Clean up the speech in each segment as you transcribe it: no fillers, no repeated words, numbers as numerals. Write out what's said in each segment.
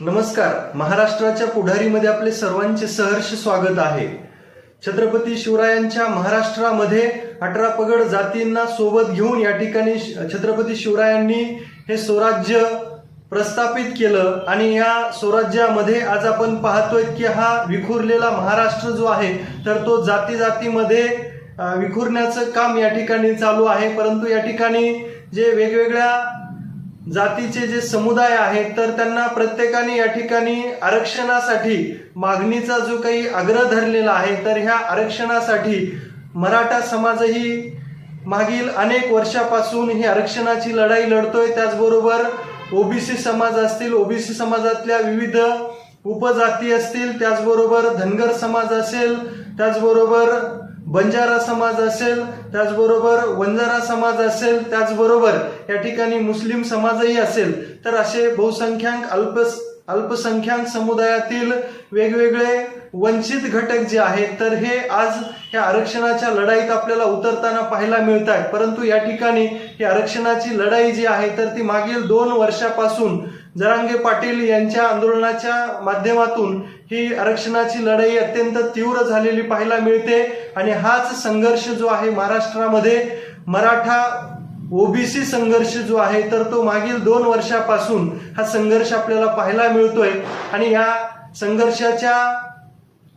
नमस्कार. महाराष्ट्राच्या पुढारीमध्ये आपले सर्वांचे सहर्ष स्वागत आहे. छत्रपती शिवरायांच्या महाराष्ट्रामध्ये 18 पगड जातींना सोबत घेऊन या ठिकाणी छत्रपती शिवरायांनी हे स्वराज्य प्रस्थापित केलं आणि या स्वराज्यामध्ये आज आपण पाहतोय की हा विखुरलेला महाराष्ट्र जो आहे तर तो जाती जातीमध्ये विखुरण्याचं काम या ठिकाणी चालू आहे. परंतु या ठिकाणी जे वेगवेगळ्या जातीचे जे समुदाय आहेत तर त्यांना प्रत्येकाने या ठिकाणी आरक्षणासाठी मागणीचा जो काही आग्रह धरलेला आहे तर ह्या आरक्षणासाठी मराठा समाजही मागील अनेक वर्षापासून ही आरक्षणाची लढाई लढतोय. त्याचबरोबर ओबीसी समाज असतील, ओबीसी समाजातल्या विविध उपजाती असतील, त्याचबरोबर धनगर समाज असेल, त्याचबरोबर बंजारा समाज असेल, त्याचबरोबर वंजारा समाज असेल, त्याचबरोबर या ठिकाणी मुस्लिम समाजही असेल, तर असे बहुसंख्याक अल्पसंख्याक समुदायातील वेगवेगळे वंचित घटक जे आहेत तर हे आज या आरक्षणाच्या लढाईत आपल्याला उतरताना पाहायला मिळत आहेत. परंतु या ठिकाणी ही आरक्षणाची लढाई जी आहे तर ती मागील 2 वर्षापासून जरांगे पाटील यांच्या आंदोलनाच्या माध्यमातून ही आरक्षणाची लढाई अत्यंत तीव्र झालेली पाहायला मिळते. आणि हाच संघर्ष जो आहे महाराष्ट्रामध्ये मराठा ओबीसी संघर्ष जो आहे तर तो मागील 2 वर्षापासून हा संघर्ष आपल्याला पाहायला मिळतोय. आणि या संघर्षाच्या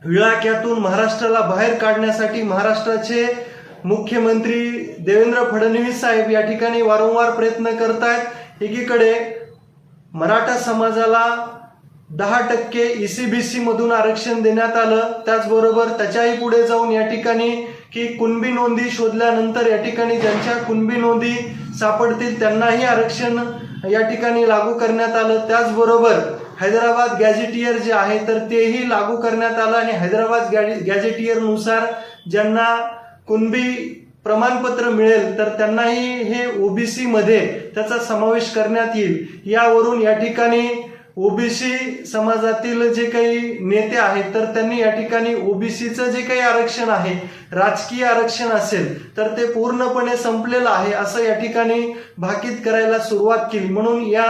विळाक्यातून महाराष्ट्राला बाहेर काढण्यासाठी महाराष्ट्राचे मुख्यमंत्री देवेंद्र फडणवीस साहेब या ठिकाणी वारंवार प्रयत्न करतायत. एकीकडे मराठा समाजाला 10% ECBC मधून आरक्षण देण्यात आलं, त्याचबरोबर त्याच्याही पुढे जाऊन या ठिकाणी की कुणबी नोंदी शोधल्यानंतर या ठिकाणी ज्यांच्या कुणबी नोंदी सापडतील त्यांनाही आरक्षण या ठिकाणी लागू करण्यात आलं. त्याचबरोबर हैदराबाद गॅझेटियर जे आहे तर तेही लागू करण्यात आलं आणि हैदराबाद गॅझेटियर नुसार ज्यांना कुणबी प्रमाणपत्र मिळेल तर त्यांनाही हे ओबीसी मध्ये त्याचा समावेश करण्यात येईल. यावरून या ठिकाणी ओबीसी समाजातील जे काही नेते आहेत तर त्यांनी या ठिकाणी ओबीसीचं जे काही आरक्षण आहे, राजकीय आरक्षण असेल तर ते पूर्णपणे संपलेलं आहे असं या ठिकाणी भाकीत करायला सुरुवात केली. म्हणून या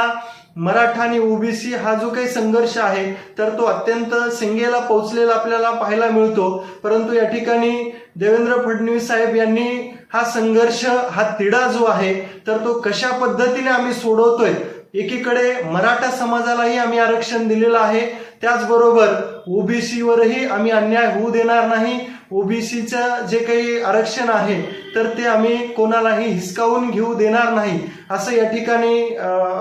मराठा आणि ओबीसी हा जो काही संघर्ष आहे तर तो अत्यंत शिंगेला पोहोचलेला आपल्याला पाहायला मिळतो. परंतु या ठिकाणी देवेंद्र फडणवीस साहेब यांनी हा संघर्ष, हा तिढा जो आहे तर तो कशा पद्धतीने आम्ही सोडवतोय, एकीकडे मराठा समाजालाही आम्ही आरक्षण दिलेलं आहे, त्याचबरोबर ओबीसीवरही आम्ही अन्याय होऊ देणार नाही. ओबीसीचं जे काही आरक्षण आहे तर ते आम्ही कोणालाही हिसकावून घेऊ देणार नाही असं या ठिकाणी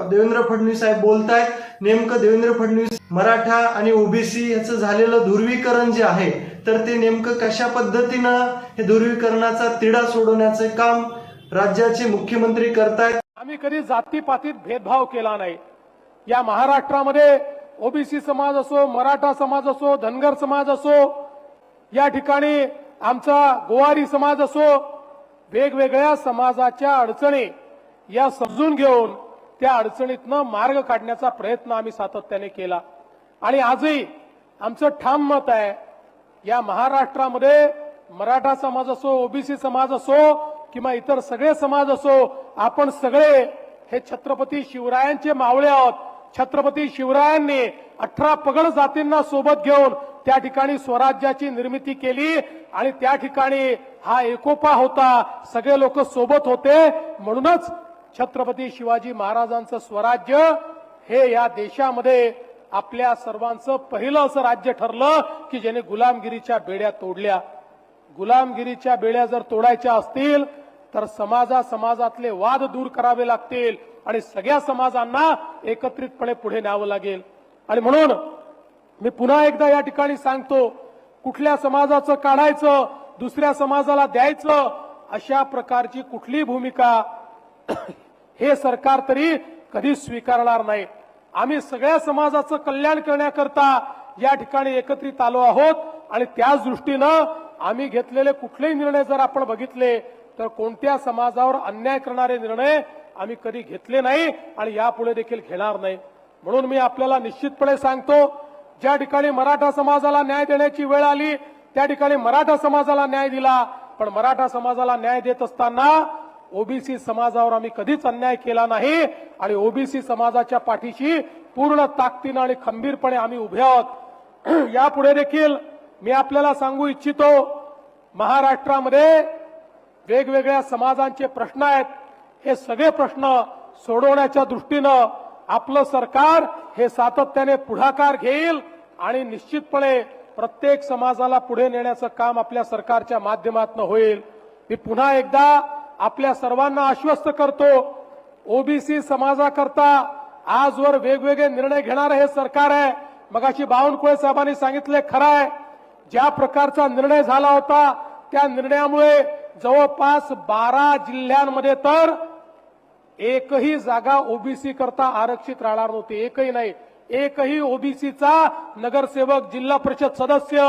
देवेंद्र फडणवीस साहेब बोलतायत. नेमकं देवेंद्र फडणवीस मराठा आणि ओबीसी याचं झालेलं ध्रुवीकरण जे आहे तर ते नेमकं कशा पद्धतीनं हे ध्रुवीकरणाचा तिढा सोडवण्याचे काम राज्याचे मुख्यमंत्री करतायत. आम्ही कधी जातीपातीत भेदभाव केला नाही. या महाराष्ट्रामध्ये ओबीसी समाज असो, मराठा समाज असो, धनगर समाज असो, या ठिकाणी आमचा गोवारी समाज असो, वेगवेगळ्या समाजाच्या अडचणी या समजून घेऊन त्या अडचणीतनं मार्ग काढण्याचा प्रयत्न आम्ही सातत्याने केला. आणि आजही आमचं ठाम मत आहे, या महाराष्ट्रामध्ये मराठा समाज असो, ओबीसी समाज असो किंवा इतर सगळे समाज असो, आपण सगळे हे छत्रपती शिवरायांचे मावळे आहोत. छत्रपती शिवरायांनी 18 पगड जातींना सोबत घेऊन त्या ठिकाणी स्वराज्याची निर्मिती केली आणि त्या ठिकाणी हा एकोपा होता, सगळे लोक सोबत होते. म्हणूनच छत्रपती शिवाजी महाराजांचं स्वराज्य हे या देशामध्ये आपल्या सर्वांचं पहिलं असं राज्य ठरलं की ज्याने गुलामगिरीच्या बेड्या तोडल्या. गुलामगिरीच्या बेड्या जर तोडायच्या असतील तर समाजातले वाद दूर करावे लागतील आणि सगळ्या समाजांना एकत्रितपणे पुढे न्यावं लागेल. आणि म्हणून मी पुन्हा एकदा या ठिकाणी सांगतो, कुठल्या समाजाचं काढायचं, दुसऱ्या समाजाला द्यायचं, अशा प्रकारची कुठली भूमिका हे सरकार तरी कधी स्वीकारणार नाही. आम्ही सगळ्या समाजाचं कल्याण करण्याकरता या ठिकाणी एकत्रित आलो आहोत आणि त्याच दृष्टीनं आम्ही घेतलेले कुठलेही निर्णय जर आपण बघितले तर कोणत्या समाजावर अन्याय करणारे निर्णय आम्ही कधी घेतले नाही आणि यापुढे देखील घेणार नाही. म्हणून मी आपल्याला निश्चितपणे सांगतो, ज्या ठिकाणी मराठा समाजाला न्याय देण्याची वेळ आली त्या ठिकाणी मराठा समाजाला न्याय दिला. पण मराठा समाजाला न्याय देत असताना ओबीसी समाजावर आम्ही कधीच अन्याय केला नाही आणि ओबीसी समाजाच्या पाठीशी पूर्ण ताकदीनं आणि खंबीरपणे आम्ही उभे आहोत. यापुढे देखील मी आपल्याला सांगू इच्छितो, महाराष्ट्रामध्ये वेगवेगळ्या समाजांचे प्रश्न आहेत. हे सगळे प्रश्न सोडवण्याच्या दृष्टीनं आपलं सरकार हे सातत्याने पुढाकार घेईल आणि निश्चितपणे प्रत्येक समाजाला पुढे नेण्याचं काम आपल्या सरकारच्या माध्यमातून होईल. मी पुन्हा एकदा आपल्या सर्वांना आश्वस्त करतो, ओबीसी समाजाकरता आजवर वेगवेगळे निर्णय घेणारं हे सरकार आहे. मगाशी बावनकुळे साहेबांनी सांगितले, खरं आहे, ज्या प्रकारचा निर्णय झाला होता त्या निर्णयामुळे जवळपास 12 जिल्ह्यांमध्ये तर एकही जागा ओबीसी करता आरक्षित राहणार नव्हती. एकही नाही. एकही ओबीसीचा नगरसेवक, जिल्हा परिषद सदस्य,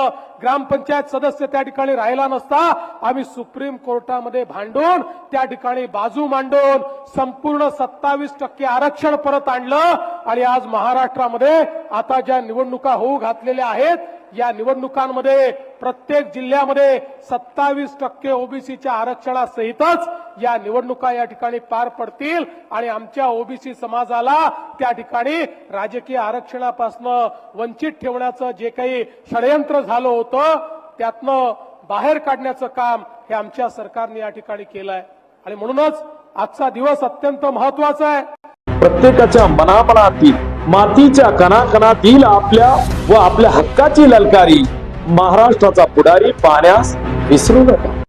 ग्रामपंचायत सदस्य त्या ठिकाणी राहिला नसता. आम्ही सुप्रीम कोर्टामध्ये भांडून त्या ठिकाणी बाजू मांडून संपूर्ण 27% आरक्षण परत आणलं आणि आज महाराष्ट्रामध्ये आता ज्या निवडणुका होऊ घातलेल्या आहेत, या निवडणुकांमध्ये प्रत्येक जिल्ह्यामध्ये 27% ओबीसीच्या आरक्षणासहितच या निवडणुका या ठिकाणी पार पडतील आणि आमच्या ओबीसी समाजाला त्या ठिकाणी राजकीय आरक्षणापासून वंचित ठेवण्याचं जे काही षडयंत्र झालं होतं त्यातनं बाहेर काढण्याचं काम हे आमच्या सरकारने या ठिकाणी केलं आहे. आणि म्हणूनच आजचा दिवस अत्यंत महत्वाचा आहे. प्रत्येकाच्या मनामनातील, मातीच्या कणाकणातील आपल्या व आपल्या हक्काची ललकारी महाराष्ट्राचा पुढारी पाहण्यास विसरू नका.